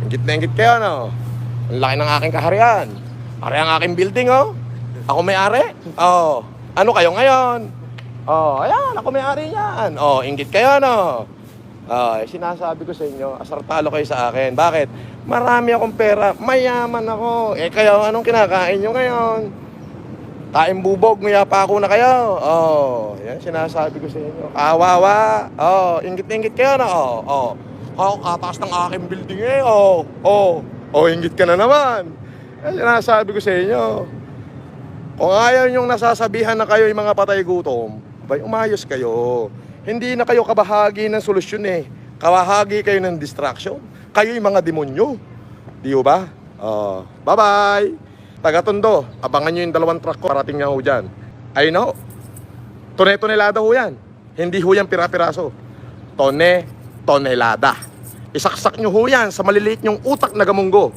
Ingit na ingit kayo, no? Ang laki ng aking kaharian. Ari ang aking building, oh. Ako may-ari. Oh. Ano kayo ngayon? Oh, ayan, ako may-ari niyan. Oh, ingit kayo, no? Sinasabi ko sa inyo, asartalo kayo sa akin. Bakit? Marami akong pera, mayaman ako. Kayo, anong kinakain nyo ngayon? Kain bubog, mayapa ako na kayo. Oh, yan sinasabi ko sa inyo. Kawawa. Oh, ingit-ingit kayo, no? Kataas ng aking building eh. Ingit ka na naman. Yan sinasabi ko sa inyo. Kung ayaw nyong nasasabihan na kayo yung mga patay gutom, bay, umayos kayo. Hindi na kayo kabahagi ng solusyon eh. Kabahagi kayo ng distraction. Kayo yung mga demonyo. Di ba? Bye-bye. Taga-Tondo, abangan nyo yung 2 truck ko. Parating nga ho dyan. I know. Tone-tonelada ho yan. Hindi ho yan pira-piraso. Tone-tonelada. Isaksak nyo ho yan sa maliliit nyong utak na gamunggo.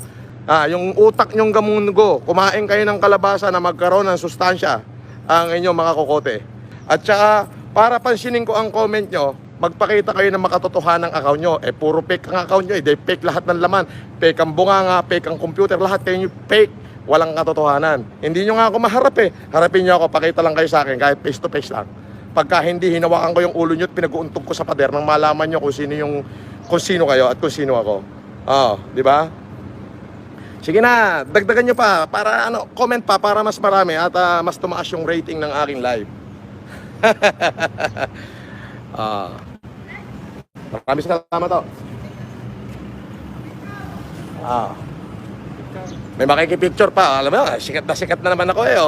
Yung utak nyong gamunggo, kumain kayo ng kalabasa na magkaroon ng sustansya ang inyong mga kokote. At saka, para pansinin ko ang comment nyo, magpakita kayo ng makatotohanan ng account nyo. Puro fake ang account nyo. Fake lahat ng laman. Fake ang bunganga, fake ang computer. Lahat kayo nyo fake. Walang katotohanan. Hindi nyo nga ako maharap eh. Harapin nyo ako, pakita lang kayo sa akin, kahit face to face lang. Pagka hindi, hinawakan ko yung ulo nyo at pinag-uuntog ko sa pader nang malaman nyo kung sino kayo at kung sino ako. Di ba? Sige na, dagdagan nyo pa para comment pa para mas marami at mas tumaas yung rating ng aking live. Maraming salamat to. May makikipicture pa. Alam mo, sikat na naman ako eh.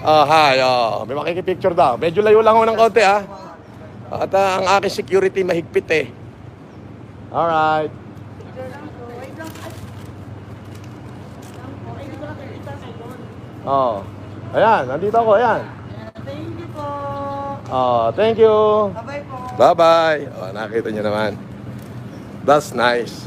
Hi. May makikipicture daw. Medyo layo lang ako ng konti At ang aking security mahigpit eh. Alright. Ayan, nandito ako, ayan. Thank you po. Thank you. Bye-bye po. Bye-bye. Nakita niyo naman. That's nice.